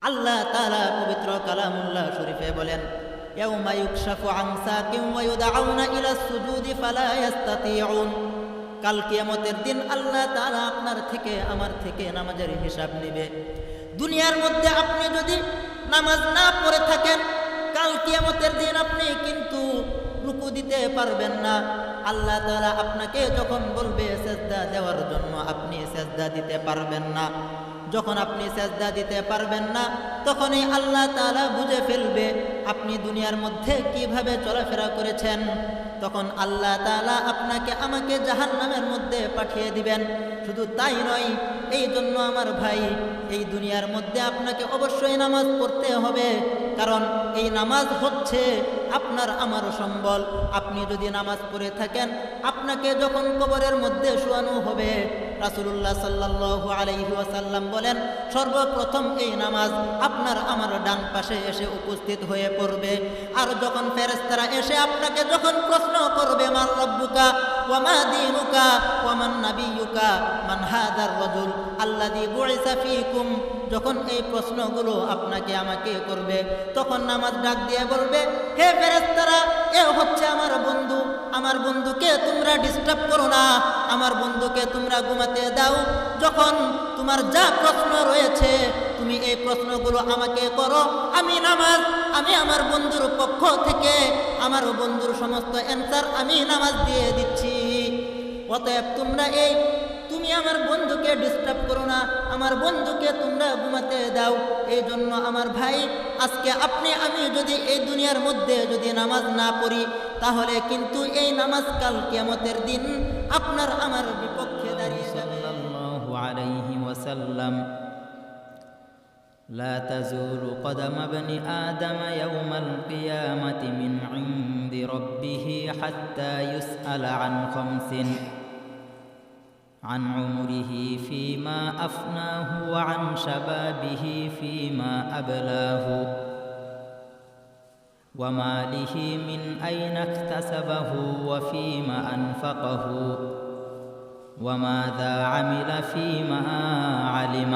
আল্লাহ তাআলা পবিত্র কালামুল্লাহ শরীফে বলেন, ইয়াউমা ইউকশাফু আন সাকিন ওয়া ইউদআউনা ইলা সুজুদি ফালা ইস্তাতিউন। কাল কিয়ামতের দিন আল্লাহ তাআলা আপনার থেকে আমার থেকে নামাজের হিসাব নেবে। দুনিয়ার মধ্যে আপনি যদি নামাজ না পড়ে থাকেন, কাল কিয়ামতের দিন আপনি কিন্তু রুকু দিতে পারবেন না। আল্লাহ তাআলা আপনাকে যখন বলবে সেজদা দেওয়ার জন্য, আপনি সেজদা দিতে পারবেন না। যখন আপনি সেজদা দিতে পারবেন না, তখনই আল্লাহ তাআলা বুঝে ফেলবে আপনি দুনিয়ার মধ্যে কিভাবে চলাফেরা করেছেন। তখন আল্লাহ তাআলা আপনাকে আমাকে জাহান্নামের মধ্যে পাঠিয়ে দিবেন। শুধু তাই নয়, এই জন্য আমার ভাই, এই দুনিয়ার মধ্যে আপনাকে অবশ্যই নামাজ পড়তে হবে, কারণ এই নামাজ হচ্ছে আপনার আমার সম্বল। আপনি যদি নামাজ পড়ে থাকেন, আপনাকে যখন কবরের মধ্যে শোয়ানো হবে, রাসূলুল্লাহ সাল্লাল্লাহু আলাইহি ওয়াসাল্লাম বলেন, সর্বপ্রথম এই নামাজ আপনার আমার ডান পাশে এসে উপস্থিত হয়ে পড়বে। আর যখন ফেরেশতারা এসে আপনাকে যখন প্রশ্ন করবে, মান রাব্বুকা ওয়া মা দীনুকা ওয়া মান নাবিয়্যুকা মান হাদার রাজুল আল্লাযী বুইসা ফীকুম, যখন এই প্রশ্নগুলো আপনাকে আমাকে করবে, তখন নামাজ ডাক দিয়ে বলবে, হে ফেরেশতারা, এ হচ্ছে আমার বন্ধু, আমার বন্ধুকে তোমরা ডিস্টার্ব করো না, আমার বন্ধুকে তোমরা ঘুমাতে দাও। যখন তোমার যা প্রশ্ন রয়েছে তুমি এই প্রশ্নগুলো আমাকে করো, আমি আমার বন্ধুর পক্ষ থেকে আমার বন্ধুর সমস্ত অ্যান্সার আমি নামাজ দিয়ে দিচ্ছি। অতএব তুমি আমার বন্ধুকে ডিস্টার্ব করো না, আমার বন্ধুকে তোমরা ঘুমাতে দাও। এই জন্য আমার ভাই, আজকে আমি যদি এই দুনিয়ার মধ্যে যদি নামাজ না পড়ি, তাহলে কিন্তু এই নামাজ কাল কিয়ামতের দিন আপনার আমার বিপক্ষে দাঁড়িয়ে যাবে। সাল্লাল্লাহু আলাইহি ওয়াসাল্লাম, লা তাজুলু কদামা বনি আদম ইয়াওমাল কিয়ামাতি মিন ইনদি রাব্বিহি হাত্তা ইউসআলা আন খামসিন, عن عمره فيما أفناه وعن شبابه فيما أبلاه وماله من أين اكتسبه وفيما أنفقه وماذا عمل فيما علم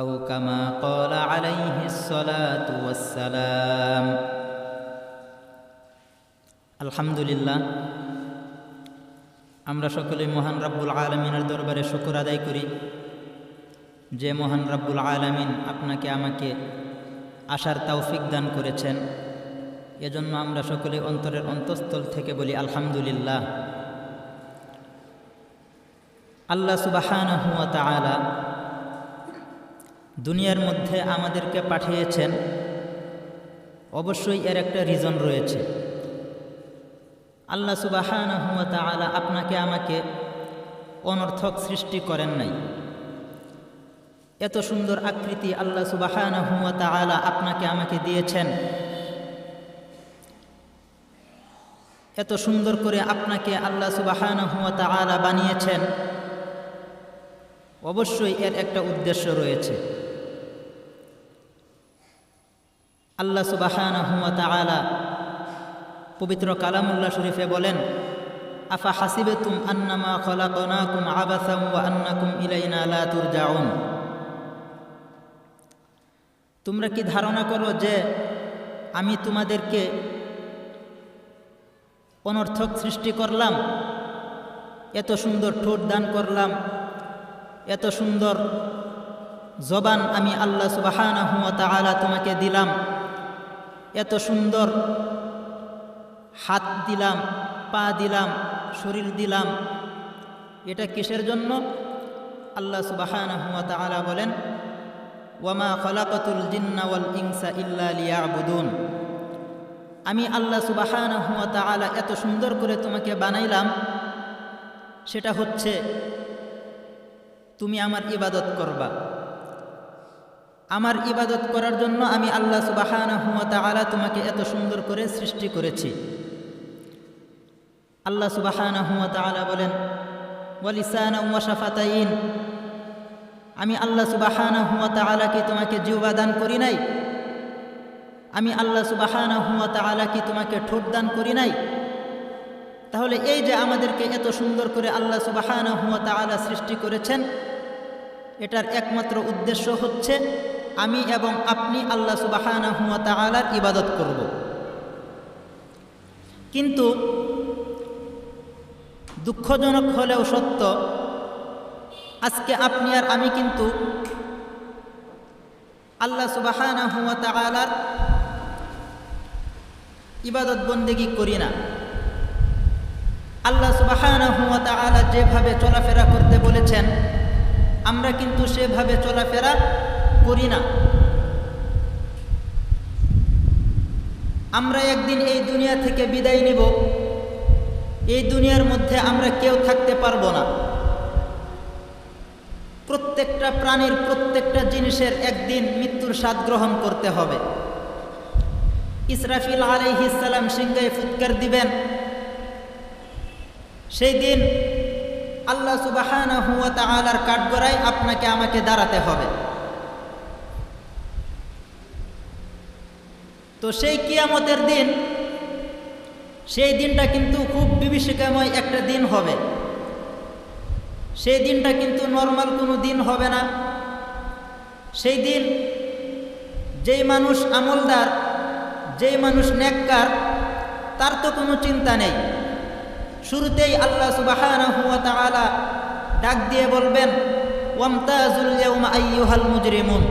أو كما قال عليه الصلاة والسلام. الحمد لله, আমরা সকলে মহান রাব্বুল আলামিনের দরবারে শুকর আদায় করি যে মহান রাব্বুল আলামিন আপনাকে আমাকে আসার তৌফিক দান করেছেন। এজন্য আমরা সকলে অন্তরের অন্তঃস্থল থেকে বলি আলহামদুলিল্লাহ। আল্লাহ সুবহানাহু ওয়া তাআলা দুনিয়ার মধ্যে আমাদেরকে পাঠিয়েছেন, অবশ্যই এর একটা রিজন রয়েছে। আল্লাহ সুবহানাহু ওয়া তাআলা আপনাকে আমাকে অনর্থক সৃষ্টি করেন নাই। এত সুন্দর আকৃতি আল্লাহ সুবহানাহু ওয়া তাআলা আপনাকে আমাকে দিয়েছেন, এত সুন্দর করে আপনাকে আল্লাহ সুবহানাহু ওয়া তাআলা বানিয়েছেন। অবশ্যই এর একটা উদ্দেশ্য রয়েছে। আল্লাহ সুবহানাহু ওয়া তাআলা পবিত্র কালামুল্লাহ শরীফে বলেন, আফা হাসিবতুম আন্নামা খলাকনাকুম আবাসাম ওয়া আন্নাকুম ইলাইনা লা তুরজাউন। তোমরা কি ধারণা করো যে আমি তোমাদেরকে অনর্থক সৃষ্টি করলাম, এত সুন্দর ঠোঁট দান করলাম, এত সুন্দর জবান আমি আল্লাহ সুবহানাহু ওয়া তাআলা তোমাকে দিলাম, এত সুন্দর হাত দিলাম, পা দিলাম, শরীর দিলাম, এটা কিসের জন্য? আল্লাহ সুবহানাহু ওয়া তাআলা বলেন, ওয়ামা খলাকাতুল জিন্না ওয়াল ইনসা ইল্লা লিয়াবুদুন। আমি আল্লাহ সুবহানাহু ওয়া তাআলা এত সুন্দর করে তোমাকে বানাইলাম, সেটা হচ্ছে তুমি আমার ইবাদত করবা। আমার ইবাদত করার জন্য আমি আল্লাহ সুবহানাহু ওয়া তাআলা তোমাকে এত সুন্দর করে সৃষ্টি করেছি। আল্লাহ সুবহানাহু ওয়া তাআলা বলেন, ওয়া লিসানান ওয়া শাফাতাইন। আমি আল্লাহ সুবহানাহু ওয়া তাআলা কি তোমাকে জিহ্বা দান করি নাই? আমি আল্লাহ সুবহানাহু ওয়া তাআলা কি তোমাকে ঠোঁট দান করি নাই? তাহলে এই যে আমাদেরকে এত সুন্দর করে আল্লাহ সুবহানাহু ওয়া তাআলা সৃষ্টি করেছেন, এটার একমাত্র উদ্দেশ্য হচ্ছে আমি এবং আপনি আল্লাহ সুবহানাহু ওয়া তাআলার ইবাদত করব। কিন্তু দুঃখজনক হলেও সত্য, আজকে আপনি আর আমি কিন্তু আল্লাহ সুবহানাহু ওয়া তাআলার ইবাদত বন্দেগী করি না। আল্লাহ সুবহানাহু ওয়া তাআলা যেভাবে চলাফেরা করতে বলেছেন আমরা কিন্তু সেভাবে চলাফেরা করি না। আমরা একদিন এই দুনিয়া থেকে বিদায় নিব, এই দুনিয়ার মধ্যে আমরা কেউ থাকতে পারবো না। প্রত্যেকটা প্রাণীর প্রত্যেকটা জিনিসের একদিন মৃত্যুর স্বাদ গ্রহণ করতে হবে। ইসরাফিল আলাইহিস সালাম সিংহায় ফুৎকার দিবেন, সেই দিন আল্লাহ সুবহানাহু ওয়া তাআলার কাঠগড়ায় আপনাকে আমাকে দাঁড়াতে হবে। তো সেই কিয়ামতের দিন, সেই দিনটা কিন্তু খুব বিভীষিকাময় একটা দিন হবে। সেই দিনটা কিন্তু নর্মাল কোনো দিন হবে না। সেই দিন যেই মানুষ আমলদার, যেই মানুষ নেককার, তার তো কোনো চিন্তা নেই। শুরুতেই আল্লাহ সুবহানাহু ওয়া তাআলা ডাক দিয়ে বলবেন, ওয়ামতাজুল ইয়াওমা আইয়ুহাল মুজরিমুন,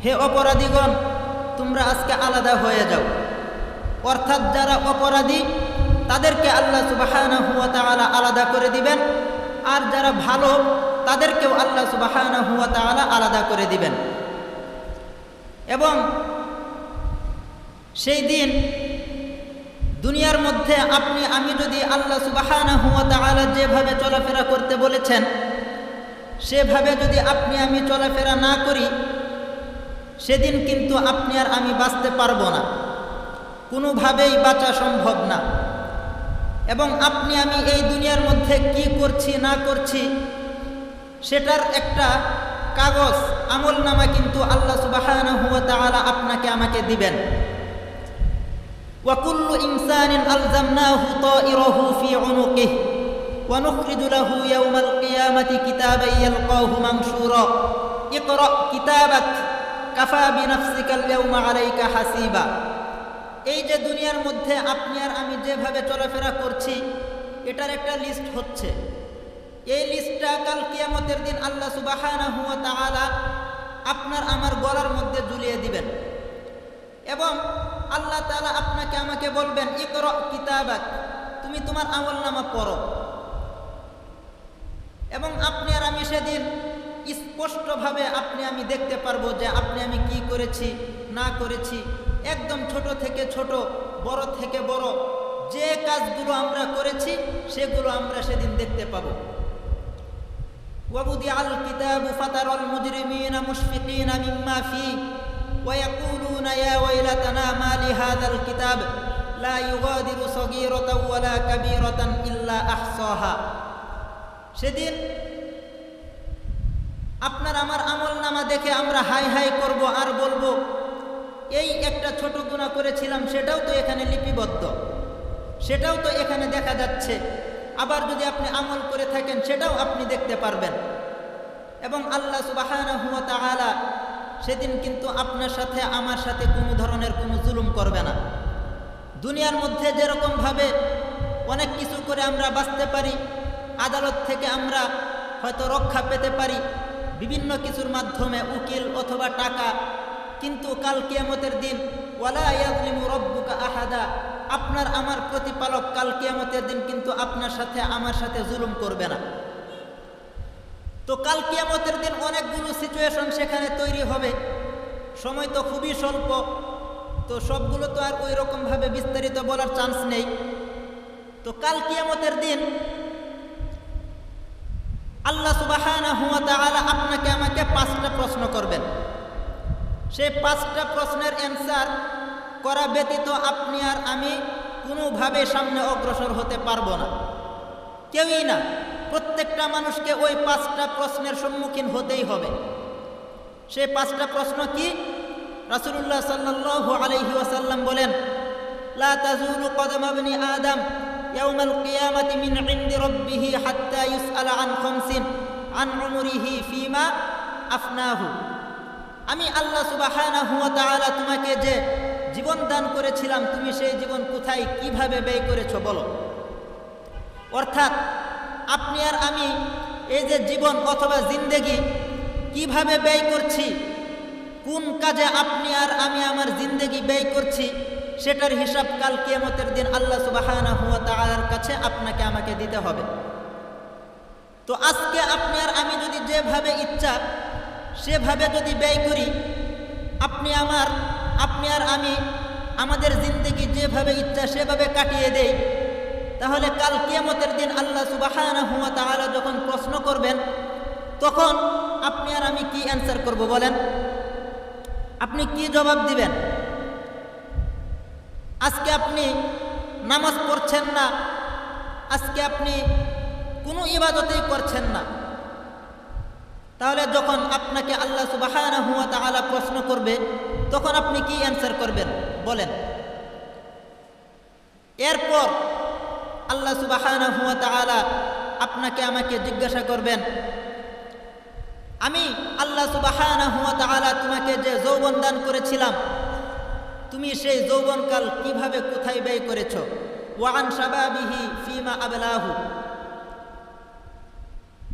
হে অপরাধীগণ তোমরা আজকে আলাদা হয়ে যাও। অর্থাৎ যারা অপরাধী তাদেরকে আল্লাহ সুবহানাহু ওয়া তাআলা আলাদা করে দিবেন, আর যারা ভালো তাদেরকেও আল্লাহ সুবহানাহু ওয়া তাআলা আলাদা করে দিবেন। এবং সেই দিন দুনিয়ার মধ্যে আপনি আমি যদি আল্লাহ সুবহানাহু ওয়া তাআলা যেভাবে চলাফেরা করতে বলেছেন সেভাবে যদি আপনি আমি চলাফেরা না করি, সেদিন কিন্তু আপনি আর আমি বাঁচতে পারবো না, কোনোভাবেই বাঁচা সম্ভব না। এবং আপনি আমি এই দুনিয়ার মধ্যে কি করছি না করছি সেটার একটা কাগজ, আমলনামা কিন্তু আল্লাহ সুবহানাহু ওয়া তাআলা আপনাকে আমাকে দিবেন। ওয়া কুল্লু ইনসানিন আলজামনাহু তাইরাহু ফি উনুকিহি ওয়া নুখরিজু লাহু ইয়াওমাল কিয়ামাতি কিতাবান ইয়ালকাহু মানশুরা ইকরা কিতাবাক কাফা বিনাফসিকাল ইয়াওমা আলাইকা হাসিবা। এই যে দুনিয়ার মধ্যে আপনি আর আমি যেভাবে চলাফেরা করছি এটার একটা লিস্ট হচ্ছে। এই লিস্টটা কাল কিয়ামতের দিন আল্লাহ সুবহানাহু ওয়া তাআলা আপনার আমার গলার মধ্যে ঝুলিয়ে দিবেন এবং আল্লাহ তাআলা আপনাকে আমাকে বলবেন, ইকরা কিতাবাক, তুমি তোমার আমলনামা পড়ো। এবং আপনি আর আমি সেদিন স্পষ্টভাবে আপনি আমি দেখতে পারবো যে আপনি আমি কি করেছি না করেছি, একদম ছোট থেকে ছোট, বড় থেকে বড় যে কাজগুলো আমরা করেছি সেগুলো আমরা সেদিন দেখতে পাবো। ওয়াবুদিআল কিতাবু ফাতারাল মুজরিমিনা মুশফিকিনা মিম্মা ফীহি ওয়া ইয়াকুলুনা ইয়া ওয়াইলাতানা মা লিহাযাল কিতাব লা ইউগাদিরু সগীরাতান ওয়ালা কাবীরাতান ইল্লা আহসাহা। সেদিন আপনার আমার আমলনামা দেখে আমরা হাই হাই করব আর বলবো, এই একটা ছোট গুনাহ করেছিলাম সেটাও তো এখানে লিপিবদ্ধ, সেটাও তো এখানে দেখা যাচ্ছে। আবার যদি আপনি আমল করে থাকেন সেটাও আপনি দেখতে পারবেন। এবং আল্লাহ সুবহানাহু ওয়া তাআলা সেদিন কিন্তু আপনার সাথে আমার সাথে কোনো ধরনের কোনো জুলুম করবে না। দুনিয়ার মধ্যে যেরকমভাবে অনেক কিছু করে আমরা বাঁচতে পারি, আদালত থেকে আমরা হয়তো রক্ষা পেতে পারি বিভিন্ন কিছুর মাধ্যমে, উকিল অথবা টাকা, কিন্তু কাল কিয়ামতের দিন ওয়ালা ইয়াযলিমু রাব্বুকা আহাদা, আপনার আমার প্রতিপালক কাল কিয়ামতের দিন কিন্তু আপনার সাথে আমার সাথে জুলুম করবে না। তো কাল কিয়ামতের দিন অনেকগুলো সিচুয়েশন সেখানে তৈরি হবে, সময় তো খুবই স্বল্প, তো সবগুলো তো আর ওই রকমভাবে বিস্তারিত বলার চান্স নেই। তো কাল কিয়ামতের দিন আল্লাহ সুবহানাহু ওয়া তাআলা আপনাকে আমাকে 5টা প্রশ্ন করবেন। সেই 5টা প্রশ্নের অ্যান্সার করা ব্যতীত আপনি আর আমি কোনোভাবে সামনে অগ্রসর হতে পারবো না, কেউই না। প্রত্যেকটা মানুষকে ওই 5টা প্রশ্নের সম্মুখীন হতেই হবে। সেই 5টা প্রশ্ন কি? রাসূলুল্লাহ সাল্লাল্লাহু আলাইহি ওয়াসাল্লাম বলেন, লা তাজুলু কদমা ইবনি আদম ইয়াউমাল কিয়ামাতি মিন ইনদি রাব্বিহি হাত্তা ইউসআলা আন খামসিন আন উমরিহি ফিমা আফনাহু। আমি আল্লাহ সুবহানাহু ওয়া তাআলা তোমাকে যে জীবন দান করেছিলাম, তুমি সেই জীবন কোথায় কিভাবে ব্যয় করেছো বলো। অর্থাৎ আপনি আর আমি এই যে জীবন অথবা জিন্দেগি কিভাবে ব্যয় করছি, কোন কাজে আপনি আর আমি আমার জিন্দেগি ব্যয় করছি, সেটার হিসাব কাল কিয়ামতের দিন আল্লাহ সুবহানাহু ওয়া তাআলার কাছে আপনাকে আমাকে দিতে হবে। তো আজকে আপনি আর আমি যদি যেভাবে ইচ্ছা সেভাবে যদি ব্যয় করি, আপনি আর আমি আমাদের জিন্দেগি যেভাবে ইচ্ছা সেভাবে কাটিয়ে দেই, তাহলে কাল কিয়ামতের দিন আল্লাহ সুবহানাহু ওয়া তাআলা যখন প্রশ্ন করবেন, তখন আপনি আর আমি কি অ্যান্সার করব বলেন? আপনি কি জবাব দিবেন? আজকে আপনি নামাজ পড়ছেন না, আজকে আপনি কোনো ইবাদতই করছেন না, তাহলে যখন আপনাকে আল্লাহ সুবহানাহু ওয়া তাআলা প্রশ্ন করবে, তখন আপনি কি অ্যান্সার করবেন বলেন? এরপর আল্লাহ সুবহানাহু ওয়া তাআলা আপনাকে আমাকে জিজ্ঞাসা করবেন, আমি আল্লাহ সুবহানাহু ওয়া তাআলা তোমাকে যে যৌবন দান করেছিলাম, তুমি সেই যৌবনকাল কিভাবে কোথায় ব্যয় করেছো? ওয়া আন শাবাবিহি ফিমা আবলাহু।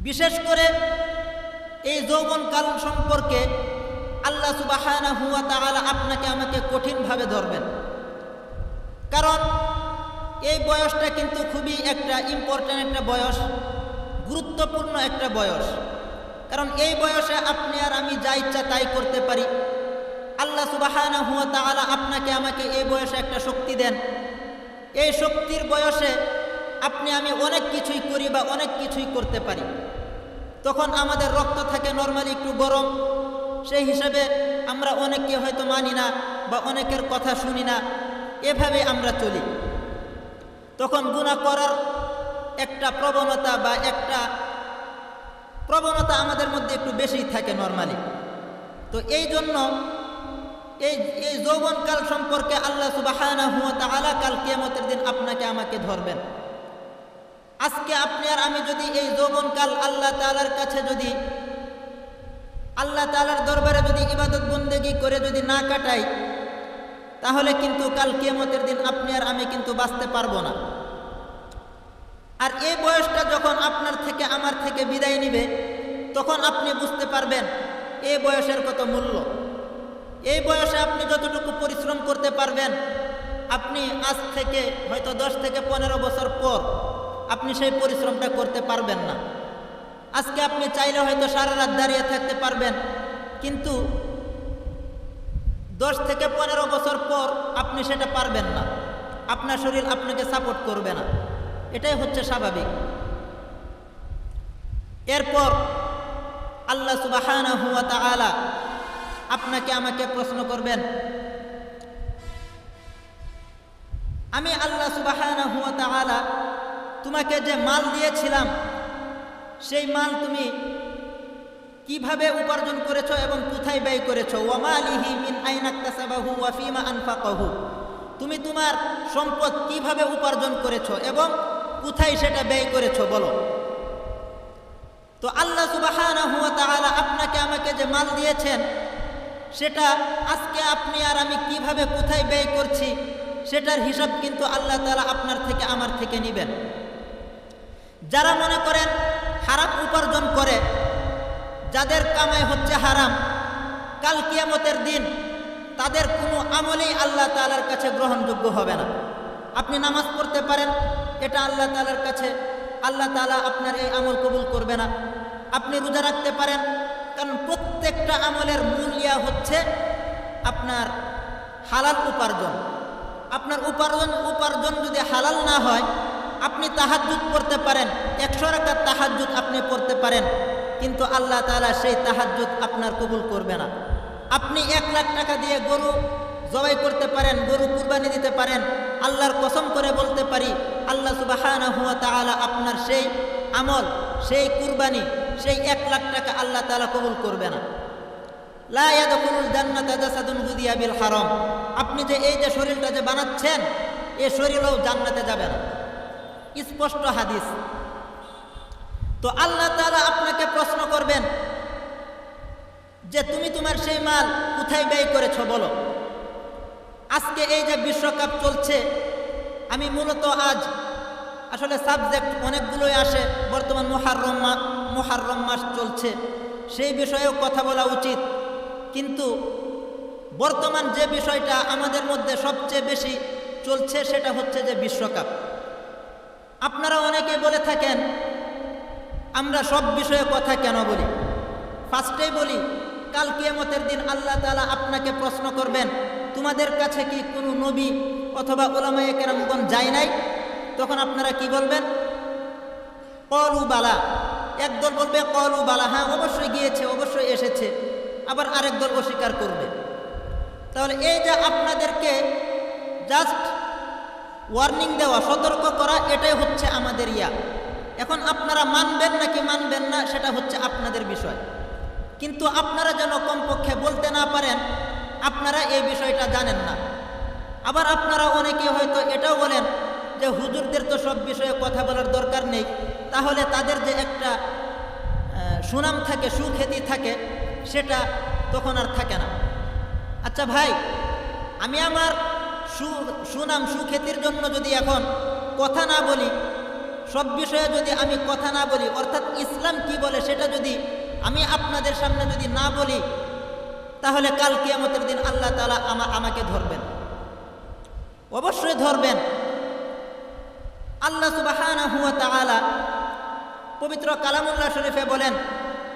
বিশেষ করে এই যৌবনকাল সম্পর্কে আল্লাহ সুবহানাহু ওয়া তাআলা আপনাকে আমাকে কঠিনভাবে ধরবেন, কারণ এই বয়সটা কিন্তু খুবই একটা ইম্পর্ট্যান্ট একটা বয়স, গুরুত্বপূর্ণ একটা বয়স। কারণ এই বয়সে আপনি আর আমি যা ইচ্ছা তাই করতে পারি। আল্লাহ সুবহানাহু ওয়া তাআলা আপনাকে আমাকে এই বয়সে একটা শক্তি দেন, এই শক্তির বয়সে আপনি আমি অনেক কিছুই করি বা অনেক কিছুই করতে পারি। তখন আমাদের রক্ত থাকে নরমালি একটু গরম, সেই হিসাবে আমরা অনেককে হয়তো মানি না বা অনেকের কথা শুনি না, এভাবে আমরা চলি। তখন গুনাহ করার একটা প্রবণতা আমাদের মধ্যে একটু বেশি থাকে নরমালি। তো এই জন্য এই যৌবনকাল সম্পর্কে আল্লাহ সুবহানাহু ওয়া তাআলা কাল কিয়ামতের দিন আপনাকে আমাকে ধরবেন। আজকে আপনি আর আমি যদি এই যৌবনকাল আল্লাহ তাআলার কাছে যদি আল্লাহ তাআলার দরবারে যদি ইবাদত বন্দেগী করে যদি না কাটাই, তাহলে কিন্তু কাল কিয়ামতের দিন আপনি আর আমি কিন্তু বাঁচতে পারবো না। আর এই বয়সটা যখন আপনার থেকে আমার থেকে বিদায় নিবে, তখন আপনি বুঝতে পারবেন এই বয়সের কত মূল্য। এই বয়সে আপনি যতটুকু পরিশ্রম করতে পারবেন, আপনি আজ থেকে হয়তো 10 থেকে 15 বছর পর আপনি সেই পরিশ্রমটা করতে পারবেন না। আজকে আপনি চাইলে হয়তো সারা রাত দাঁড়িয়ে থাকতে পারবেন, কিন্তু 10 থেকে 15 বছর পর আপনি সেটা পারবেন না, আপনার শরীর আপনাকে সাপোর্ট করবে না। এটাই হচ্ছে স্বাভাবিক। এরপর আল্লাহ সুবহানাহু ওয়া তাআলা আপনাকে আমাকে প্রশ্ন করবেন, আমি আল্লাহ সুবহানাহু ওয়া তাআলা তোমাকে যে মাল দিয়েছিলাম, সেই মাল তুমি কিভাবে উপার্জন করেছো এবং কোথায় ব্যয় করেছো? ওয়া মালিহি মিন আইনা ইকতাসাবাহু ওয়া ফিমা আনফাকাহু। তুমি তোমার সম্পদ কিভাবে উপার্জন করেছো এবং কোথায় সেটা ব্যয় করেছো বলো। তো আল্লাহ সুবহানাহু ওয়া তাআলা আপনাকে আমাকে যে মাল দিয়েছেন, সেটা আজকে আপনি আর আমি কিভাবে কোথায় ব্যয় করছি, সেটার হিসাব কিন্তু আল্লাহ তাআলা আপনার থেকে আমার থেকে নেবেন। যারা মনে করেন হারাম উপার্জন করে, যাদের কামাই হচ্ছে হারাম, কাল কিয়ামতের দিন তাদের কোনো আমলেই আল্লাহ তাআলার কাছে গ্রহণযোগ্য হবে না। আপনি নামাজ পড়তে পারেন, এটা আল্লাহ তাআলার কাছে আল্লাহ তাআলা আপনার এই আমল কবুল করবে না। আপনি রোজা রাখতে পারেন, কারণ প্রত্যেকটা আমলের মূল হচ্ছে আপনার হালাল উপার্জন। আপনার উপার্জন যদি হালাল না হয়, আপনি তাহাজ্জুদ পড়তে পারেন, 100 রাকাত তাহাজ্জুদ আপনি পড়তে পারেন, কিন্তু আল্লাহ তাআলা সেই তাহাজ্জুদ আপনার কবুল করবে না। আপনি 1 লাখ টাকা দিয়ে গরু জবাই করতে পারেন, গরু কুরবানি দিতে পারেন, আল্লাহর কসম করে বলতে পারি আল্লাহ সুবহানাহু ওয়া তাআলা আপনার সেই আমল, সেই কুরবানি, সেই 1 লাখ টাকা আল্লাহ তাআলা কবুল করবে না। লা ইয়াদখুলুল জান্নাতা জাসাদুন গুদিয়া বিল হারাম। আপনি যে এই যে শরীরটা যে বানাচ্ছেন, এই শরীরও জান্নাতে যাবে না, স্পষ্ট হাদিস। তো আল্লাহ তাআলা আপনাকে প্রশ্ন করবেন যে তুমি তোমার সেই মাল কোথায় ব্যয় করেছো বলো। আজকে এই যে বিশ্বকাপ চলছে, আমি মূলত আজ আসলে সাবজেক্ট অনেকগুলোই আসে, বর্তমান মুহাররম মাস চলছে, সেই বিষয়েও কথা বলা উচিত। কিন্তু বর্তমান যে বিষয়টা আমাদের মধ্যে সবচেয়ে বেশি চলছে সেটা হচ্ছে যে বিশ্বকাপ। আপনারা অনেকে বলে থাকেন আমরা সব বিষয়ে কথা কেন বলি। ফার্স্টেই বলি, কাল কিয়ামতের দিন আল্লাহ তাআলা আপনাকে প্রশ্ন করবেন, তোমাদের কাছে কি কোনো নবী অথবা উলামায়ে কেরামগণ যায় নাই? তখন আপনারা কি বলবেন? ক্বালু বালা। একদল বলবে ক্বালু বালা, হ্যাঁ অবশ্যই গিয়েছে, অবশ্যই এসেছে। আবার আরেক দল অস্বীকার করবে। তাহলে এই যে আপনাদেরকে জাস্ট ওয়ার্নিং দেওয়া, সতর্ক করা, এটাই হচ্ছে আমাদের এখন আপনারা মানবেন নাকি মানবেন না সেটা হচ্ছে আপনাদের বিষয়। কিন্তু আপনারা যেন কমপক্ষে বলতে না পারেন আপনারা এই বিষয়টা জানেন না। আবার আপনারা অনেকে হয়তো এটাও বলেন যে হুজুরদের তো সব বিষয়ে কথা বলার দরকার নেই, তাহলে তাদের যে একটা সুনাম থাকে, সুখ্যাতি থাকে, সেটা তখন আর থাকে না। আচ্ছা ভাই, আমি আমার সুনাম সুখ্যাতির জন্য যদি এখন কথা না বলি, সব বিষয়ে যদি আমি কথা না বলি, অর্থাৎ ইসলাম কি বলে সেটা যদি আমি আপনাদের সামনে যদি না বলি, তাহলে কাল কিয়ামতের দিন আল্লাহ তাআলা আমাকে ধরবেন, অবশ্যই ধরবেন। আল্লাহ সুবহানাহু ওয়া তাআলা পবিত্র কালামুল্লাহ শরীফে বলেন,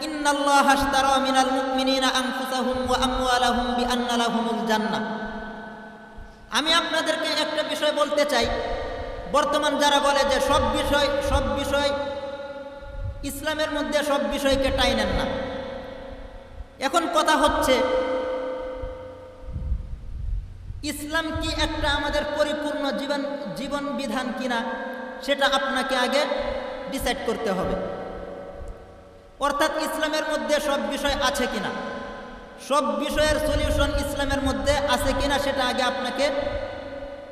ইন্নাল্লাহা আশতারা মিনাল মুমিনিনা আনফুসাহুম ওয়া আমওয়ালাহুম বিআন্না লাহুমুল জান্নাহ। আমি আপনাদেরকে একটা বিষয় বলতে চাই, বর্তমান যারা বলে যে সব বিষয় ইসলামের মধ্যে সব বিষয়কে টাইনেন না। এখন কথা হচ্ছে, ইসলাম কি একটা আমাদের পরিপূর্ণ জীবন বিধান কিনা সেটা আপনাকে আগে ডিসাইড করতে হবে। অর্থাৎ ইসলামের মধ্যে সব বিষয় আছে কিনা, সব বিষয়ের সলিউশন ইসলামের মধ্যে আছে কিনা সেটা আগে আপনাকে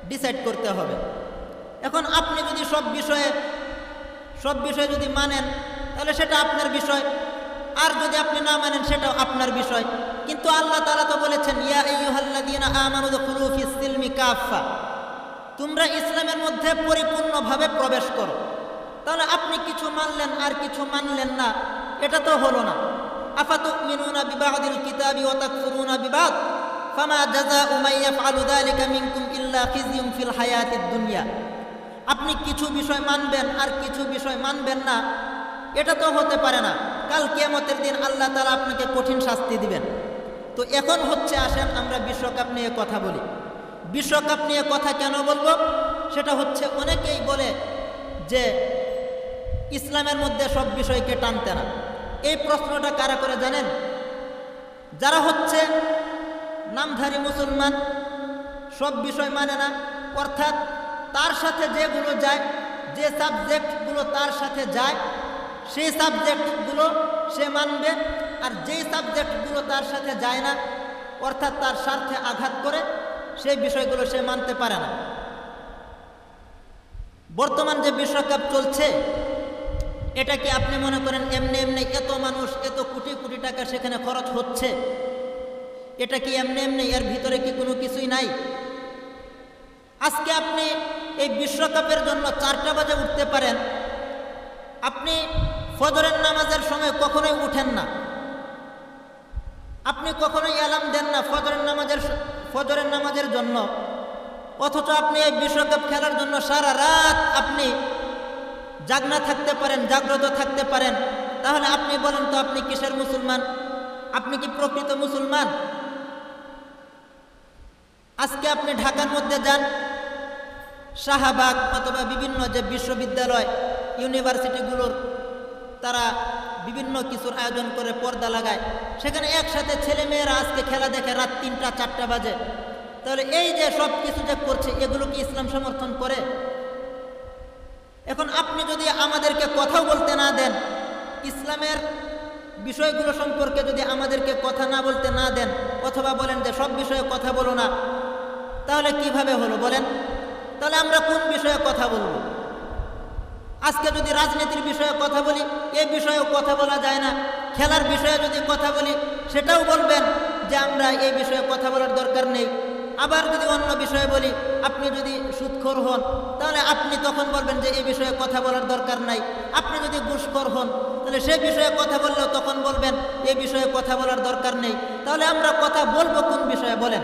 ডিসাইড করতে হবে। এখন আপনি যদি সব বিষয়ে যদি মানেন তাহলে সেটা আপনার বিষয়, আর যদি আপনি না মানেন সেটাও আপনার বিষয়। কিন্তু আল্লাহ তাআলা তো বলেছেন, ইয়া আইয়ুহাল্লাযীনা আমানু দুখুলু ফিস সিলমি কাফা, তোমরা ইসলামের মধ্যে পরিপূর্ণভাবে প্রবেশ করো। তাহলে আপনি কিছু মানলেন আর কিছু মানলেন না, এটা তো হলো না। আফাতুমিনুনা বিবাদিল কিতাবি ওয়া তাকফুরুনা বিবাদ ফামা জাযাউ মান ইয়াফআলু যালিকা মিনকুম ইল্লা খিজিয়ুন ফিল হায়াতিদ দুনিয়া। আপনি কিছু বিষয় মানবেন আর কিছু বিষয় মানবেন না, এটা তো হতে পারে না। কাল কিয়ামতের দিন আল্লাহ তাআলা আপনাকে কঠিন শাস্তি দিবেন। তো এখন হচ্ছে, আসেন আমরা বিশ্বকাপ নিয়ে কথা বলি। বিশ্বকাপ নিয়ে কথা কেন বলবো? সেটা হচ্ছে, অনেকেই বলে যে ইসলামের মধ্যে সব বিষয়কে টানতে না। এই প্রশ্নটা কারা করে জানেন? যারা হচ্ছে নামধারী মুসলমান, সব বিষয় মানে না, অর্থাৎ তার সাথে যেগুলো যায়, যে সাবজেক্টগুলো তার সাথে যায় সেই সাবজেক্টগুলো সে মানবে, আর যেই সাবজেক্টগুলো তার সাথে যায় না, অর্থাৎ তার স্বার্থে আঘাত করে, সেই বিষয়গুলো সে মানতে পারে না। বর্তমান যে বিশ্বকাপ চলছে, এটা কি আপনি মনে করেন এমনি এমনি এত মানুষ, এত কোটি কোটি টাকা সেখানে খরচ হচ্ছে, এটা কি এমনি এমনি, এর ভিতরে কি কোনো কিছুই নাই? আজকে আপনি এই বিশ্বকাপের জন্য 4টা বাজে উঠতে পারেন, আপনি ফজরের নামাজের সময় কখনোই উঠেন না, আপনি কখনোই অ্যালার্ম দেন না ফজরের নামাজের জন্য, অথচ আপনি এই বিশ্বকাপ খেলার জন্য সারা রাত আপনি জাগনা থাকতে পারেন, জাগ্রত থাকতে পারেন। তাহলে আপনি বলেন তো, আপনি কিসের মুসলমান? আপনি কি প্রকৃত মুসলমান? আজকে আপনি ঢাকার মধ্যে যান, শাহবাগ অথবা বিভিন্ন যে বিশ্ববিদ্যালয়, ইউনিভার্সিটিগুলোর তারা বিভিন্ন কিছুর আয়োজন করে, পর্দা লাগায়, সেখানে একসাথে ছেলে মেয়েরা আজকে খেলা দেখে রাত 3টা 4টা বাজে। তাহলে এই যে সব কিছু যে করছে, এগুলো কি ইসলাম সমর্থন করে? এখন আপনি যদি আমাদেরকে কথাও বলতে না দেন, ইসলামের বিষয়গুলো সম্পর্কে যদি আমাদেরকে কথা না বলতে না দেন, অথবা বলেন যে সব বিষয়ে কথা বলো না, তাহলে কিভাবে হলো বলেন? তাহলে আমরা কোন বিষয়ে কথা বলবো? আজকে যদি রাজনীতির বিষয়ে কথা বলি, এই বিষয়েও কথা বলা যায় না। খেলার বিষয়ে যদি কথা বলি, সেটাও বলবেন যে আমরা এই বিষয়ে কথা বলার দরকার নেই। আবার যদি অন্য বিষয়ে বলি, আপনি যদি সুদখোর হন তাহলে আপনি তখন বলবেন যে এই বিষয়ে কথা বলার দরকার নাই। আপনি যদি ঘুষখোর হন তাহলে সে বিষয়ে কথা বললেও তখন বলবেন এই বিষয়ে কথা বলার দরকার নেই। তাহলে আমরা কথা বলবো কোন বিষয়ে বলেন?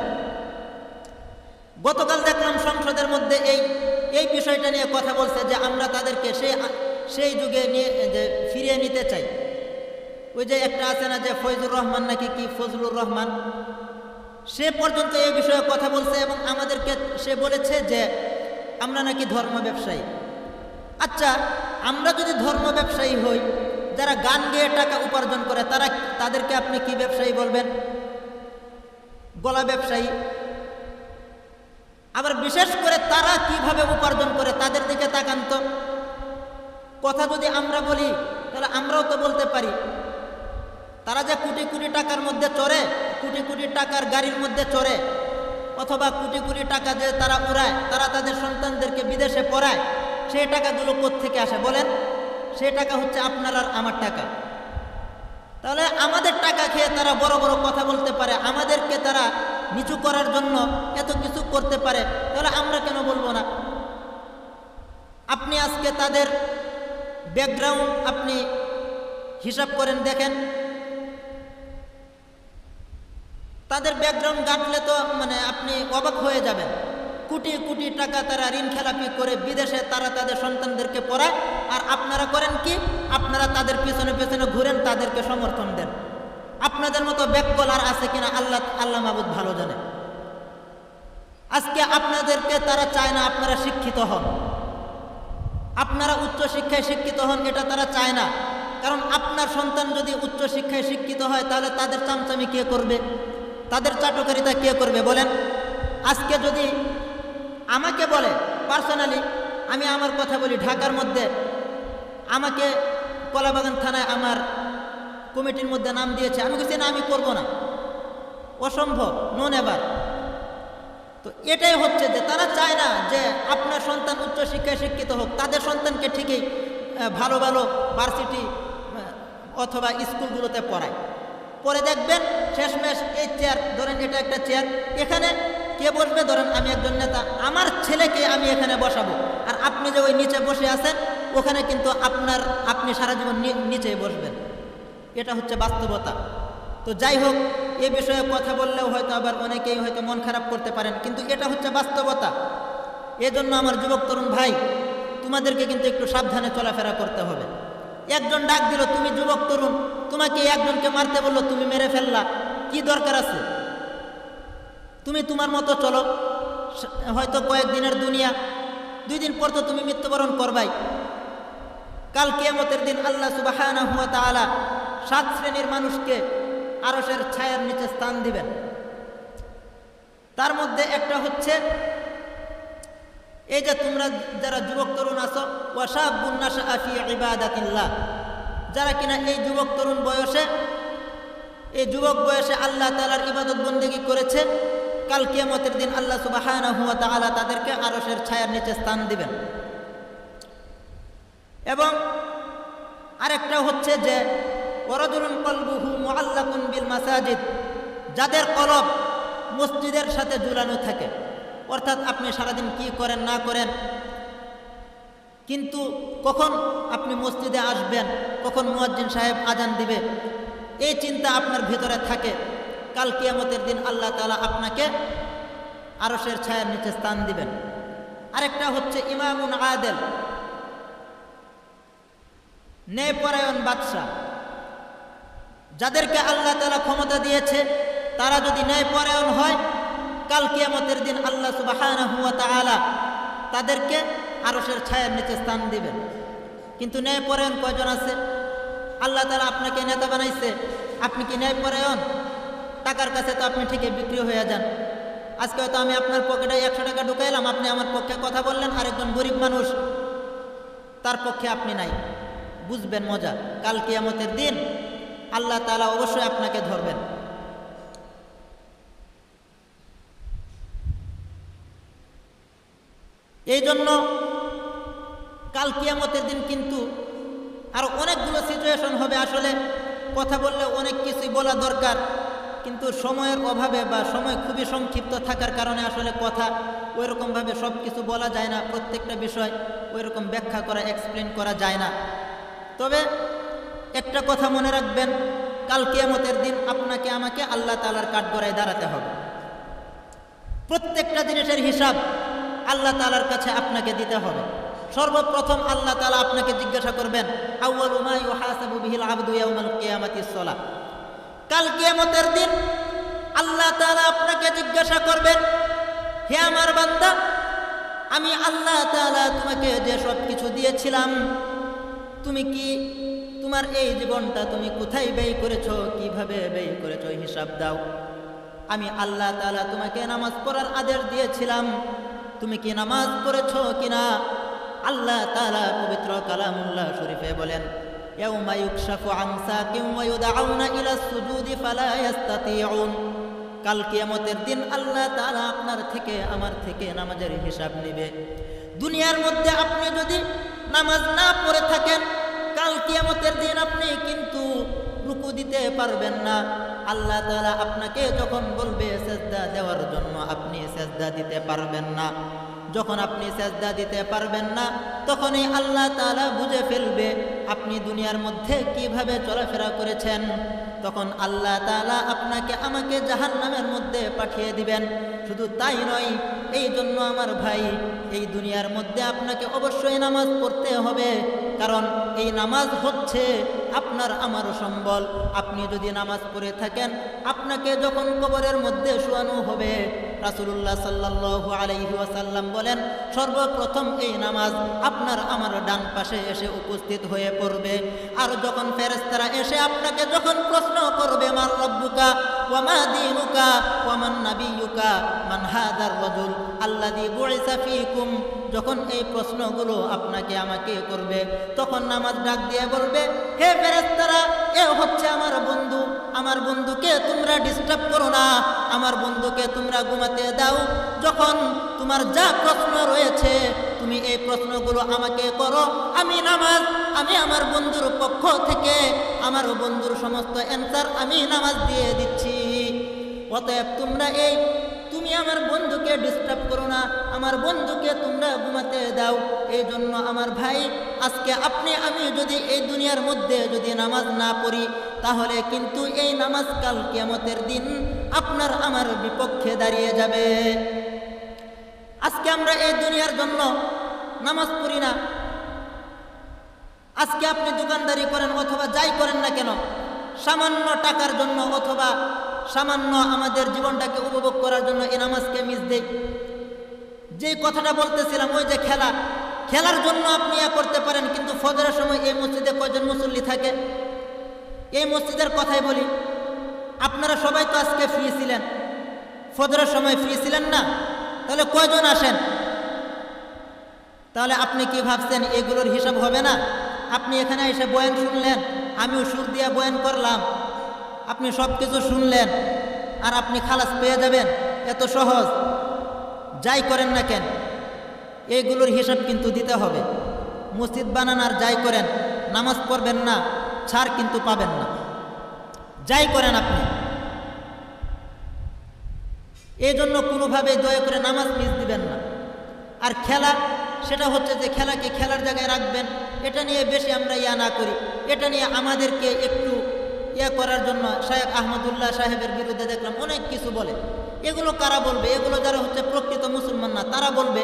গতকাল দেখলাম সংসদের মধ্যে এই বিষয়টা নিয়ে কথা বলছে যে আমরা তাদেরকে সেই যুগে নিয়ে যে ফিরিয়ে নিতে চাই। ওই যে একটা আছে না যে ফয়জুর রহমান নাকি কি ফজলুর রহমান, সে পর্যন্ত এই বিষয়ে কথা বলছে এবং আমাদেরকে সে বলেছে যে আমরা নাকি ধর্ম ব্যবসায়ী। আচ্ছা, আমরা যদি ধর্ম ব্যবসায়ী হই, যারা গান গেয়ে টাকা উপার্জন করে তাদেরকে আপনি কি ব্যবসায়ী বলবেন? গলা ব্যবসায়ী। আবার বিশেষ করে তারা কিভাবে উপার্জন করে তাদের দিকে তাকান তো। কথা যদি আমরা বলি তাহলে আমরাও তো বলতে পারি। তারা যে কোটি কোটি টাকার মধ্যে চড়ে, কোটি কোটি টাকার গাড়ির মধ্যে চড়ে, অথবা কোটি কোটি টাকা যে তারা উড়ায়, তারা তাদের সন্তানদেরকে বিদেশে পড়ায়, সেই টাকাগুলো কোত্থেকে আসে বলেন? সেই টাকা হচ্ছে আপনার আর আমার টাকা। তাহলে আমাদের টাকা খেয়ে তারা বড় বড় কথা বলতে পারে, আমাদেরকে তারা নিচু করার জন্য এত কিছু করতে পারে, তাহলে আমরা কেন বলবো না? আপনি আজকে তাদের ব্যাকগ্রাউন্ড আপনি হিসাব করেন, দেখেন তাদের ব্যাকগ্রাউন্ড ঘাটলে তো আপনি অবাক হয়ে যাবেন। কোটি কোটি টাকা তারা ঋণ খেলাপি করে বিদেশে তারা তাদের সন্তানদেরকে পড়ায়, আর আপনারা করেন কি? আপনারা তাদের পিছনে পিছনে ঘুরেন, তাদেরকে সমর্থন দেন। আপনাদের মতো ব্যাককল আর আছে কিনা আল্লাহ মাবুদ ভালো জানে। আজকে আপনাদেরকে তারা চায় না আপনারা শিক্ষিত হন, আপনারা উচ্চ শিক্ষায় শিক্ষিত হন, এটা তারা চায় না। কারণ আপনার সন্তান যদি উচ্চ শিক্ষায় শিক্ষিত হয় তাহলে তাদের চামচামি কে করবে? তাদের চাটুকারিতা কে করবে বলেন? আজকে যদি আমাকে বলে পার্সোনালি, আমি আমার কথা বলি, ঢাকার মধ্যে আমাকে কলাবাগান থানায় আমার কমিটির মধ্যে নাম দিয়েছে, আমি কিছু না, আমি করব না, অসম্ভব, নো নেভার। তো এটাই হচ্ছে যে তারা চায় না যে আপনার সন্তান উচ্চ শিক্ষায় শিক্ষিত হোক। তাদের সন্তানকে ঠিকই ভালো ভালো ভার্সিটি অথবা স্কুলগুলোতে পড়ায়, পরে দেখবেন শেষমেশ এই চেয়ার, ধরেন এটা একটা চেয়ার, এখানে কে বসবে? ধরেন আমি একজন নেতা, আমার ছেলেকে আমি এখানে বসাবো, আর আপনি যে ওই নিচে বসে আছেন ওখানে কিন্তু আপনি সারা জীবন নিচেই বসবেন। এটা হচ্ছে বাস্তবতা। তো যাই হোক, এ বিষয়ে কথা বললেও হয়তো আবার অনেকেই হয়তো মন খারাপ করতে পারেন, কিন্তু এটা হচ্ছে বাস্তবতা। এজন্য আমার যুবক তরুণ ভাই, তোমাদেরকে কিন্তু একটু সাবধানে চলাফেরা করতে হবে। একজন ডাক দিল, তুমি যুবক তরুণ, তোমাকে একজনকে মারতে বললো, তুমি মেরে ফেললা, কি দরকার আছে? তুমি তোমার মতো চলো, হয়তো কয়েকদিনের দুনিয়া, 2 দিন পর তো তুমি মৃত্যুবরণ করবাই। কাল কিয়ামতের দিন আল্লাহ সুবহানাহু ওয়া তাআলা 7 শ্রেণীর মানুষকে আরশের ছায়ার নিচে স্থান দিবেন। তার মধ্যে একটা হচ্ছে এই যে তোমরা যারা যুবক তরুণ আছো, ওয়া শাবুন নাশআ ফি ইবাদাতিল্লাহ, যারা কিনা এই যুবক তরুণ বয়সে, এই যুবক বয়সে আল্লাহ তাআলার ইবাদত বন্দেগী করেছে, কাল কিয়ামতের দিন আল্লাহ সুবহানাহু ওয়া তাআলা তাদেরকে আরশের ছায়ার নিচে স্থান দিবেন। এবং আরেকটা হচ্ছে যে ওয়ারাজুলুন কলবুহু মুআল্লাকুন বিল মাসাজিদ, যাদের কলব মসজিদের সাথে ঝুলানো থাকে, অর্থাৎ আপনি সারাদিন কি করেন না করেন, কিন্তু কখন আপনি মসজিদে আসবেন, কখন মুয়াজ্জিন সাহেব আজান দিবে, এই চিন্তা আপনার ভিতরে থাকে, কাল কিয়ামতের দিন আল্লাহ তাআলা আপনাকে আরশের ছায়ার নিচে স্থান দিবেন। আরেকটা হচ্ছে ইমামুন আদেল, ন্যায়পরায়ণ বাদশা, যাদেরকে আল্লাহ তাআলা ক্ষমতা দিয়েছে, তারা যদি ন্যায়পরায়ণ হয়, কাল কিয়ামতের দিন আল্লাহ সুবহানাহু ওয়া তাআলা তাদেরকে আরশের ছায়ার নিচে স্থান দিবেন। কিন্তু ন্যায়পরায়ণ কয়জন আছে? আল্লাহ তাআলা আপনাকে নেতা বানাইছে, আপনি কি ন্যায়পরায়ণ? টাকার কাছে তো আপনি ঠিকই বিক্রি হয়ে যান। আজকে হয়তো আমি আপনার পকেটে 100 টাকা ঢুকাইলাম, আপনি আমার পক্ষে কথা বললেন, আরেকজন গরিব মানুষ, তার পক্ষে আপনি নাই। বুঝবেন মজা, কাল কিয়ামতের দিন আল্লাহ তাআলা অবশ্যই আপনাকে ধরবেন। এই জন্য কাল কিয়ামতের দিন কিন্তু আরো অনেকগুলো সিচুয়েশন হবে। আসলে কথা বললে অনেক কিছুই বলা দরকার, কিন্তু সময়ের অভাবে বা সময় খুবই সংক্ষিপ্ত থাকার কারণে আসলে কথা ওইরকমভাবে সব কিছু বলা যায় না, প্রত্যেকটা বিষয় ওইরকম ব্যাখ্যা করা, এক্সপ্লেন করা যায় না। তবে একটা কথা মনে রাখবেন, কাল কিয়ামতের দিন আপনাকে আমাকে আল্লাহ তাআলার কাঠগড়ায় দাঁড়াতে হবে। প্রত্যেকটা জিনিসের হিসাব আল্লাহ তাআলার কাছে আপনাকে দিতে হবে। সর্বপ্রথম আল্লাহ তাআলা আপনাকে জিজ্ঞাসা করবেন, আউয়ালু মা ইউহাসাবু বিহিল আবদু ইয়াউমাল কিয়ামাতিস সালাহ। কাল কিয়ামতের দিন আল্লাহ তাআলা আপনাকে জিজ্ঞাসা করবেন, হে আমার বান্দা, আমি আল্লাহ তাআলা তোমাকে যে সব কিছু দিয়েছিলাম, তুমি কি তোমার এই জীবনটা তুমি কোথায় ব্যয় করেছো, কিভাবে ব্যয় করেছো, হিসাব দাও। আমি আল্লাহ তাআলা তোমাকে নামাজ পড়ার আদেশ দিয়েছিলাম, তুমি কি নামাজ পড়েছো কিনা। আল্লাহ তাআলা পবিত্র কালামুল্লাহ শরীফে বলেন, ইয়াউমা ইউকশাফু আন সাকিন ওয়া ইউদআউনা ইলা সুজুদি ফালা ইস্তাতিউন। কাল কিয়ামতের দিন আল্লাহ তাআলা আপনার থেকে আমার থেকে নামাজের হিসাব নেবে। দুনিয়ার মধ্যে আপনি যদি নামাজ না পড়ে থাকেন, কাল কিয়ামতের দিন আপনি কিন্তু রুকু দিতে পারবেন না। আল্লাহ তাআলা আপনাকে যখন বলবে সেজদা দেওয়ার জন্য, আপনি সেজদা দিতে পারবেন না। যখন আপনি সেজদা দিতে পারবেন না, তখনই আল্লাহ তাআলা বুঝে ফেলবে আপনি দুনিয়ার মধ্যে কিভাবে চলাফেরা করেছেন। তখন আল্লাহ তাআলা আপনাকে আমাকে জাহান্নামের মধ্যে পাঠিয়ে দিবেন। শুধু তাই নয়, এই জন্য আমার ভাই, এই দুনিয়ার মধ্যে আপনাকে অবশ্যই নামাজ পড়তে হবে, কারণ এই নামাজ হচ্ছে আপনার আমার সম্বল। আপনি যদি নামাজ পড়ে থাকেন, আপনাকে যখন কবরের মধ্যে শোয়ানো হবে, রাসূলুল্লাহ সাল্লাল্লাহু আলাইহি ওয়াসাল্লাম বলেন, সর্বপ্রথম এই নামাজ আপনার আমার ডান পাশে এসে উপস্থিত হয়ে পড়বে। আর যখন ফেরেশতারা এসে আপনাকে যখন প্রশ্ন করবে, মান রাব্বুকা ওয়া মা দীনুকা ওয়া মান নাবিয়্যুকা মান হাযার রাজুল আল্লাযী বুইসা ফীকুম, যখন এই প্রশ্নগুলো আপনাকে আমাকে করবে, তখন নামাজ ডাক দিয়ে বলবে, হে ফেরেশতারা, এ হচ্ছে আমার বন্ধু, আমার বন্ধুকে তোমরা ডিস্টার্ব করো না, আমার বন্ধুকে তোমরা ঘুমাতে দাও। যখন তোমার যা প্রশ্ন রয়েছে তুমি এই প্রশ্নগুলো আমাকে করো, আমি আমার বন্ধুর পক্ষ থেকে আমার বন্ধুর সমস্ত অ্যান্সার আমি নামাজ দিয়ে দিচ্ছি। অতএব তুমি আমার বন্ধুকে ডিস্টার্ব করো না, আমার বন্ধুকে তোমরা ঘুমাতে দাও। এই জন্য আমার ভাই, আজকে আমি যদি এই দুনিয়ার মধ্যে যদি নামাজ না পড়ি, তাহলে কিন্তু এই নামাজ কাল কিয়ামতের দিন আপনার আমার বিপক্ষে দাঁড়িয়ে যাবে। আজকে আমরা এই দুনিয়ার জন্য নামাজ পড়ি না। আজকে আপনি দোকানদারি করেন অথবা যাই করেন না কেন, সামান্য টাকার জন্য অথবা সামান্য আমাদের জীবনটাকে উপভোগ করার জন্য এই নামাজকে মিস দেই। যে কথাটা বলতেছিলাম, ওই যে খেলার জন্য আপনি করতে পারেন, কিন্তু ফজরের সময় এই মসজিদে কয়জন মুসল্লি থাকে? এই মসজিদের কথাই বলি, আপনারা সবাই তো আজকে ফ্রি ছিলেন, ফজরের সময় ফ্রি ছিলেন না? তাহলে কয়জন আসেন? তাহলে আপনি কি ভাবছেন এগুলোর হিসাব হবে না? আপনি এখানে এসে বয়ান শুনলেন, আমিও সুর দিয়ে বয়ান করলাম, আপনি সব কিছু শুনলেন আর আপনি খালাস পেয়ে যাবেন, এত সহজ? যাই করেন না কেন, এইগুলোর হিসাব কিন্তু দিতে হবে। মসজিদ বানান আর যাই করেন, নামাজ পড়বেন না, ছাড় কিন্তু পাবেন না। যাই করেন আপনি, এই জন্য কোনোভাবে দয়া করে নামাজ মিস দিবেন না। আর খেলা, সেটা হচ্ছে যে খেলাকে খেলার জায়গায় রাখবেন, এটা নিয়ে বেশি আমরা না করি। এটা নিয়ে আমাদেরকে একটু করার জন্য শায়েখ আহমদুল্লাহ সাহেবের বিরুদ্ধে দেখলাম অনেক কিছু বলে। এগুলো কারা বলবে? এগুলো যারা হচ্ছে প্রকৃত মুসলমান না, তারা বলবে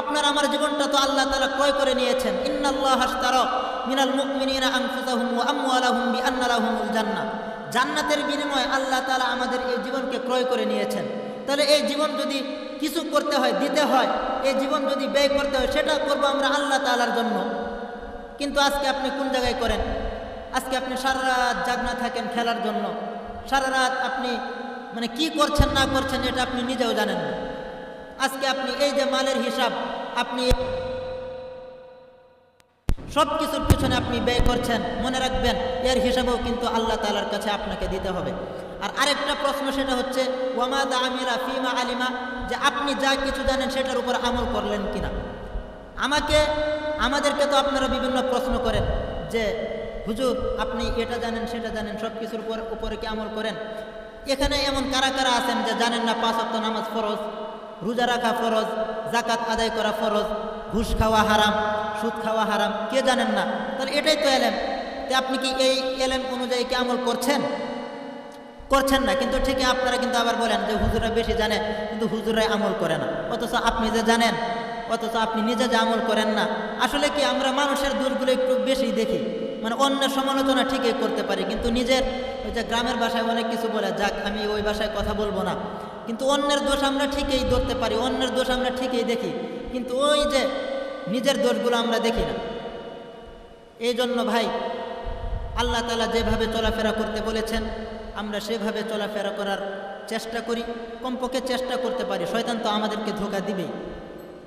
আপনার আমার জীবনটা তো আল্লাহ তাআলা ক্রয় করে নিয়েছেন। ইন্নাল্লাহা আশতারা মিনাল মুমিনিনা আনফুসাহুম ওয়া আমওয়ালাহুম বিআন্না লাহুমুল জান্নাহ। জান্নাতের বিনিময়ে আল্লাহ তাআলা আমাদের এই জীবনকে ক্রয় করে নিয়েছেন। তাহলে এই জীবন যদি কিছু করতে হয়, দিতে হয়, এই জীবন যদি ব্যয় করতে হয়, সেটা করবো আমরা আল্লাহ তাআলার জন্য। কিন্তু আজকে আপনি কোন জায়গায় করেন? আজকে আপনি সারা রাত জাগনা থাকেন খেলার জন্য, সারা রাত আপনি কি করছেন না করছেন এটা আপনি নিজেও জানেন না। আজকে আপনি এই যে মালের হিসাব, আপনি সব কিছুর পিছনে আপনি ব্যয় করছেন, মনে রাখবেন এর হিসাবও কিন্তু আল্লাহ তাআলার কাছে আপনাকে দিতে হবে। আর আরেকটা প্রশ্ন, সেটা হচ্ছে ওয়ামা আমিলা ফিমা আলিমা, যে আপনি যা কিছু জানেন সেটার উপর আমল করলেন কিনা। আমাদেরকে তো আপনারা বিভিন্ন প্রশ্ন করেন যে হুজুর আপনি এটা জানেন সেটা জানেন, সব কিছুর উপরে কি আমল করেন? এখানে এমন কারা কারা আছেন যে জানেন না 5 ওয়াক্ত নামাজ ফরজ, রোজা রাখা ফরজ, জাকাত আদায় করা ফরজ, ঘুষ খাওয়া হারাম, সুদ খাওয়া হারাম, কে জানেন না? তাহলে এটাই তো এলেম। তো আপনি কি এই এলেম অনুযায়ী কি আমল করছেন? করছেন না। কিন্তু ঠিকই আপনারা কিন্তু আবার বলেন যে হুজুরা বেশি জানে, কিন্তু হুজুরাই আমল করে না। অথচ আপনি যে জানেন, অথচ আপনি নিজে যে আমল করেন না। আসলে কি আমরা মানুষের দোষগুলো একটু বেশি দেখি, মানে অন্যের সমালোচনা ঠিকই করতে পারি, কিন্তু নিজের ওই যে গ্রামের ভাষায় অনেক কিছু বলে, যাক আমি ওই ভাষায় কথা বলবো না, কিন্তু অন্যের দোষ আমরা ঠিকই ধরতে পারি, অন্যের দোষ আমরা ঠিকই দেখি, কিন্তু ওই যে নিজের দোষগুলো আমরা দেখি না। এই জন্য ভাই আল্লাহ তাআলা যেভাবে চলাফেরা করতে বলেছেন আমরা সেভাবে চলাফেরা করার চেষ্টা করি, কমপক্ষে চেষ্টা করতে পারি। শয়তান তো আমাদেরকে ধোঁকা দিবেই,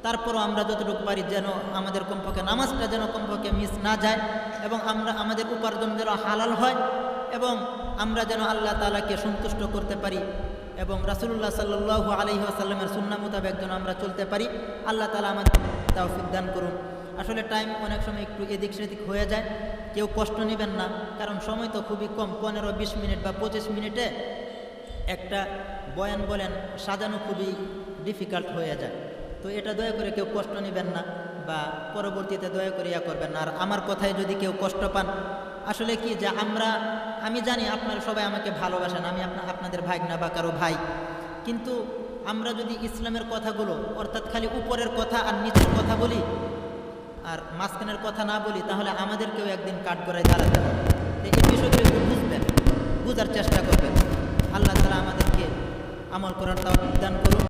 তারপরও আমরা যতটুকু পারি যেন আমাদের কমপক্ষে নামাজটা যেন কমপক্ষে মিস না যায়, এবং আমাদের উপার্জন যেন হালাল হয়, এবং আমরা যেন আল্লাহ তাআলাকে সন্তুষ্ট করতে পারি, এবং রাসূলুল্লাহ সাল্লাল্লাহু আলাইহি ওয়াসাল্লামের সুন্নাহ মোতাবেক যেন আমরা চলতে পারি। আল্লাহ তাআলা আমাদের তৌফিক দান করুন। আসলে টাইম অনেক সময় একটু এদিক সেদিক হয়ে যায়, কেউ কষ্ট নেবেন না, কারণ সময় তো খুবই কম, 15-20 মিনিট বা 25 মিনিটে একটা বয়ান বলেন সাজানো খুবই ডিফিকাল্ট হয়ে যায়। তো এটা দয়া করে কেউ কষ্ট নেবেন না, বা পরবর্তীতে দয়া করে ইয়া করবেন না। আর আমার কথায় যদি কেউ কষ্ট পান, আসলে কি যে আমি জানি আপনারা সবাই আমাকে ভালোবাসেন, আমি আপনাদের ভাগনা বা কারো ভাই, কিন্তু আমরা যদি ইসলামের কথাগুলো অর্থাৎ খালি উপরের কথা আর নিচের কথা বলি আর মাঝখানের কথা না বলি, তাহলে আমাদেরকেও একদিন কাঠগড়ায় দাঁড়াতে হবে। এই বিষয়গুলো একটু বুঝবেন, বুঝার চেষ্টা করবেন। আল্লাহ তাআলা আমাদেরকে আমল করার তৌফিক দান করুন।